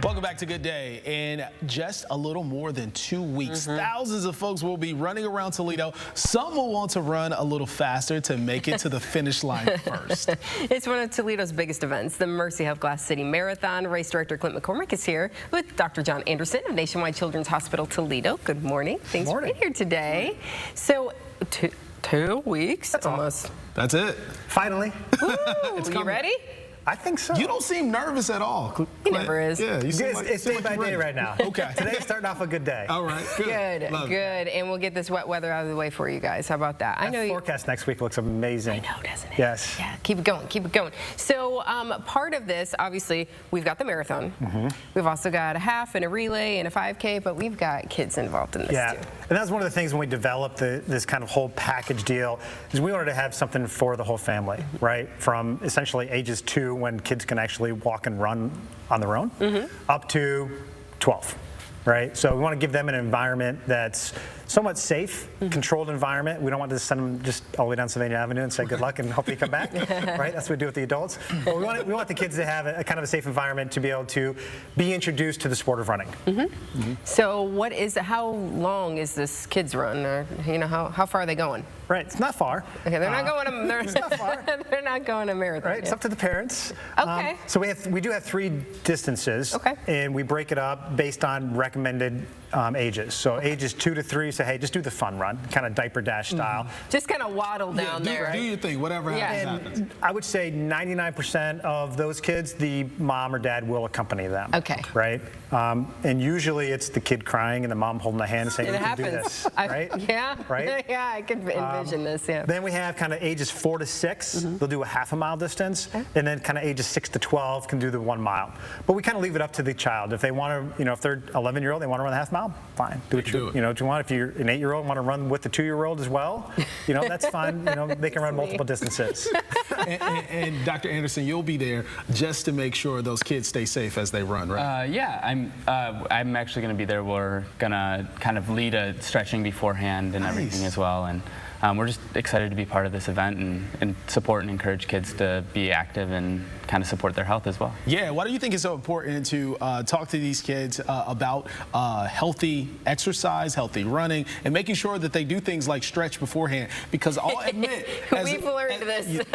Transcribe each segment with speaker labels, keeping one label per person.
Speaker 1: Welcome back to Good Day. In just a little more than 2 weeks, thousands of folks will be running around Toledo. Some will want to run a little faster to make it to the finish line first.
Speaker 2: It's one of Toledo's biggest events, the Mercy Health Glass City Marathon. Race director Clint McCormick is here with Dr. John Anderson of Nationwide Children's Hospital Toledo. Good morning. Thanks for being here today. So, two weeks almost.
Speaker 1: That's it.
Speaker 3: Finally.
Speaker 2: It's you ready?
Speaker 3: I think so.
Speaker 1: You don't seem nervous at all.
Speaker 2: He never is.
Speaker 1: Yeah, you seem
Speaker 3: It's day by day right now.
Speaker 1: Okay.
Speaker 3: Today's starting off a good day.
Speaker 1: All right. Good.
Speaker 2: Good. And we'll get this wet weather out of the way for you guys. How about that? I know
Speaker 3: the forecast next week looks amazing.
Speaker 2: I know, doesn't it?
Speaker 3: Yes.
Speaker 2: Yeah, keep it going, keep it going. So part of this, obviously, we've got the marathon. We've also got a half and a relay and a 5K, but we've got kids involved in this too.
Speaker 3: And that's one of the things when we developed this kind of whole package deal, is we wanted to have something for the whole family, right? From essentially ages 2, when kids can actually walk and run on their own, up to 12. Right? So we want to give them an environment that's somewhat safe, controlled environment. We don't want to send them just all the way down Sylvania Avenue and say good luck and hope you come back. Right? That's what we do with the adults. But we want the kids to have a kind of a safe environment to be able to be introduced to the sport of running.
Speaker 2: So how long is this kids run? Or how far are they going?
Speaker 3: Right, it's not far.
Speaker 2: Okay, they're not going to
Speaker 3: it's not far.
Speaker 2: They're not going to marathon.
Speaker 3: Right, it's up to the parents.
Speaker 2: Okay.
Speaker 3: So we do have 3 distances.
Speaker 2: Okay.
Speaker 3: And we break it up based on recommended ages. So ages 2 to 3 say, hey, just do the fun run, kind of diaper dash style.
Speaker 2: Just kind of waddle down there.
Speaker 1: Do your thing, whatever happens.
Speaker 3: And I would say 99% of those kids, the mom or dad will accompany them.
Speaker 2: Okay.
Speaker 3: Right? And usually it's the kid crying and the mom holding the hand and saying,
Speaker 2: It
Speaker 3: you can
Speaker 2: happens.
Speaker 3: do this. Right?
Speaker 2: Yeah.
Speaker 3: Right?
Speaker 2: Yeah, I could envision this, yeah.
Speaker 3: Then we have kind of ages 4 to 6. They'll do a half a mile distance. And then kind of ages 6 to 12 can do the 1 mile. But we kind of leave it up to the child. If they want to, if they're 11-year-old, they want to run a half mile, fine. Do what you want. If you're an 8-year-old and want to run with the 2-year-old as well, that's fine. They can run multiple distances.
Speaker 1: And Dr. Anderson, you'll be there just to make sure those kids stay safe as they run, right?
Speaker 4: Yeah, I'm actually going to be there. We're going to kind of lead a stretching beforehand and everything as well. And we're just excited to be part of this event and support and encourage kids to be active and kind of support their health as well.
Speaker 1: Yeah, why do you think it's so important to talk to these kids about healthy exercise, healthy running, and making sure that they do things like stretch beforehand? Because I'll admit,
Speaker 2: we've learned this.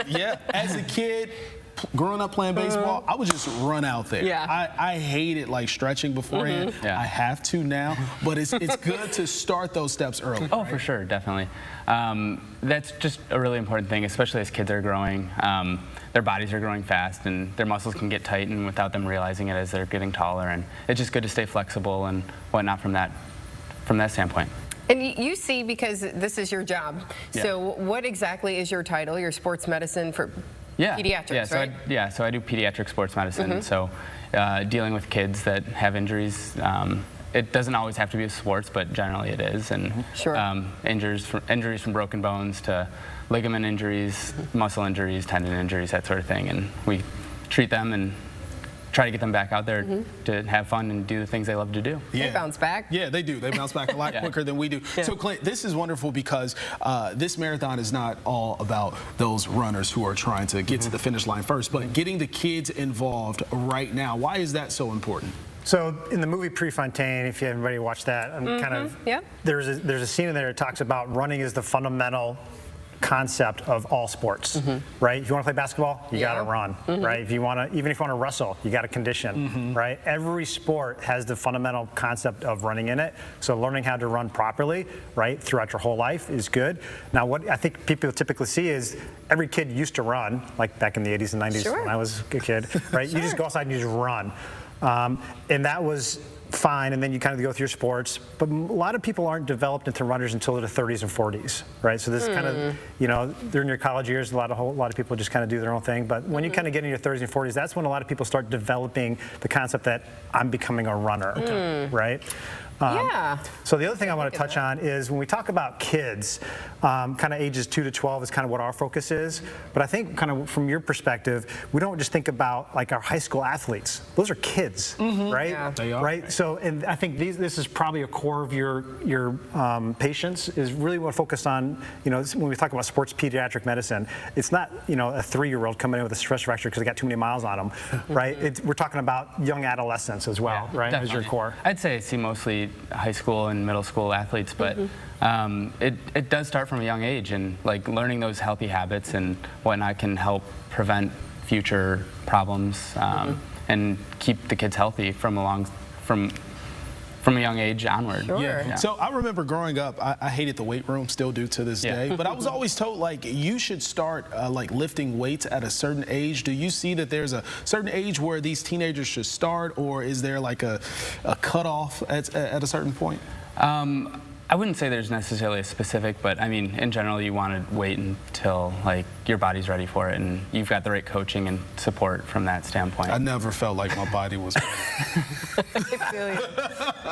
Speaker 1: As a kid, growing up playing baseball, I would just run out there.
Speaker 2: Yeah.
Speaker 1: I hated like stretching beforehand. I have to now, but it's good to start those steps early.
Speaker 4: Oh, for sure, definitely. That's just a really important thing, especially as kids are growing. Their bodies are growing fast, and their muscles can get tightened without them realizing it as they're getting taller. And it's just good to stay flexible and whatnot from that standpoint.
Speaker 2: And you see, because this is your job. So what exactly is your title? Your sports medicine for pediatrics, right?
Speaker 4: So I do pediatric sports medicine. So dealing with kids that have injuries. It doesn't always have to be with sports, but generally it is. And injuries from broken bones to ligament injuries, muscle injuries, tendon injuries, that sort of thing. And we treat them and try to get them back out there to have fun and do the things they love to do.
Speaker 2: They bounce back.
Speaker 1: Yeah, they do. They bounce back a lot quicker than we do. So, Clint, this is wonderful because this marathon is not all about those runners who are trying to get to the finish line first, but getting the kids involved right now. Why is that so important?
Speaker 3: So in the movie Prefontaine, if everybody watched that, there's a scene in there that talks about running is the fundamental concept of all sports, right? If you want to play basketball, you got to run, right? Even if you want to wrestle, you got to condition, right? Every sport has the fundamental concept of running in it. So learning how to run properly, right, throughout your whole life is good. Now, what I think people typically see is every kid used to run, like back in the 80s and 90s when I was a kid, right? You just go outside and you just run. And that was fine, and then you kind of go through your sports. But a lot of people aren't developed into runners until their 30s and 40s, right? So this kind of, during your college years, a lot of people just kind of do their own thing. But when you kind of get in your 30s and 40s, that's when a lot of people start developing the concept that I'm becoming a runner, right? So the other thing I want to touch on is when we talk about kids, kind of ages 2 to 12 is kind of what our focus is. But I think kind of from your perspective, we don't just think about like our high school athletes. Those are kids, right?
Speaker 1: They are.
Speaker 3: Right? So, and I think this is probably a core of your patients is really want to focus on, when we talk about sports pediatric medicine, it's not, a 3-year-old coming in with a stress fracture because they got too many miles on them, right? We're talking about young adolescents as well, right?
Speaker 4: Definitely.
Speaker 3: As your core.
Speaker 4: I'd say I see mostly high school and middle school athletes, but it does start from a young age, and like learning those healthy habits and whatnot can help prevent future problems and keep the kids healthy from a young age onward.
Speaker 2: Sure.
Speaker 1: Yeah. So I remember growing up, I hated the weight room, still do to this day, but I was always told like you should start like lifting weights at a certain age. Do you see that there's a certain age where these teenagers should start, or is there like a cutoff at a certain point?
Speaker 4: I wouldn't say there's necessarily a specific, but I mean, in general, you want to wait until like your body's ready for it, and you've got the right coaching and support from that standpoint.
Speaker 1: I never felt like my body was ready.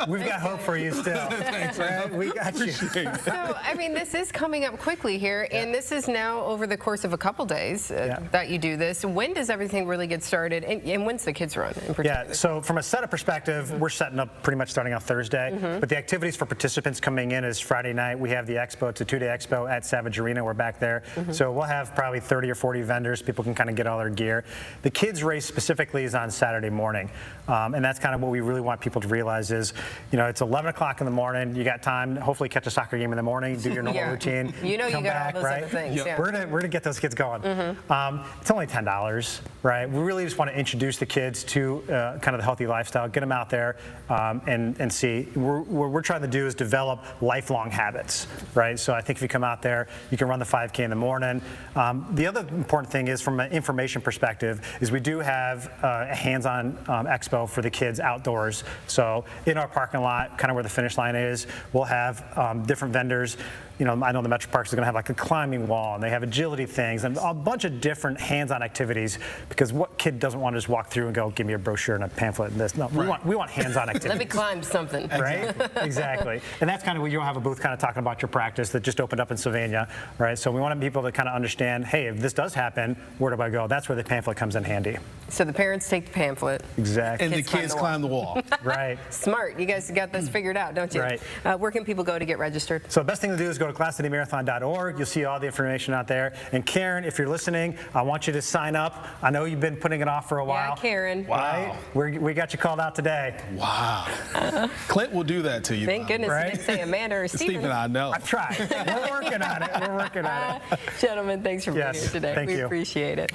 Speaker 3: We've got hope for you still.
Speaker 1: Thanks,
Speaker 3: right? We got you.
Speaker 2: So, I mean, this is coming up quickly here, and this is now over the course of a couple days that you do this. When does everything really get started, and when's the kids run in particular?
Speaker 3: Yeah, so from a setup perspective, we're setting up pretty much starting on Thursday, but the activities for participants coming in is Friday night. We have the expo. It's a 2-day expo at Savage Arena. We're back there. So we'll have probably 30 or 40 vendors. People can kind of get all their gear. The kids race specifically is on Saturday morning. And that's kind of what we really want people to realize is, it's 11 o'clock in the morning. You got time to hopefully catch a soccer game in the morning, do your normal routine.
Speaker 2: You
Speaker 3: come
Speaker 2: got
Speaker 3: back,
Speaker 2: all those other things. Yeah.
Speaker 3: We're gonna get those kids going. It's only $10, right? We really just want to introduce the kids to kind of the healthy lifestyle, get them out there and see. What we're trying to do is develop lifelong habits, right? So I think if you come out there, you can run the 5K in the morning. The other important thing is from an information perspective is we do have a hands-on expo for the kids outdoors. So in our parking lot, kind of where the finish line is, we'll have different vendors. I know the Metro Parks is going to have like a climbing wall, and they have agility things and a bunch of different hands-on activities, because what kid doesn't want to just walk through and go, give me a brochure and a pamphlet and this? No, we want hands-on activities.
Speaker 2: Let me climb something.
Speaker 3: Right? Exactly. And that's kind of where you'll have a booth kind of talking about your practice that just opened up in Sylvania, right? So we want people to kind of understand, hey, if this does happen, where do I go? That's where the pamphlet comes in handy.
Speaker 2: So the parents take the pamphlet.
Speaker 3: Exactly.
Speaker 1: And the kids climb the wall.
Speaker 3: Right.
Speaker 2: Smart. You guys got this figured out, don't you?
Speaker 3: Right.
Speaker 2: Where can people go to get registered?
Speaker 3: So the best thing to do is go to glasscitymarathon.org. You'll see all the information out there. And Karen, if you're listening, I want you to sign up. I know you've been putting it off for a while.
Speaker 2: Yeah, Karen.
Speaker 3: Wow. Right? We got you called out today.
Speaker 1: Wow. Clint will do that to you.
Speaker 2: Thank goodness
Speaker 3: right?
Speaker 2: you didn't say Amanda or Stephen.
Speaker 1: Stephen, I know.
Speaker 3: I tried. We're working on it. We're working on it.
Speaker 2: Gentlemen, thanks for being here today.
Speaker 3: Thank you.
Speaker 2: We appreciate it.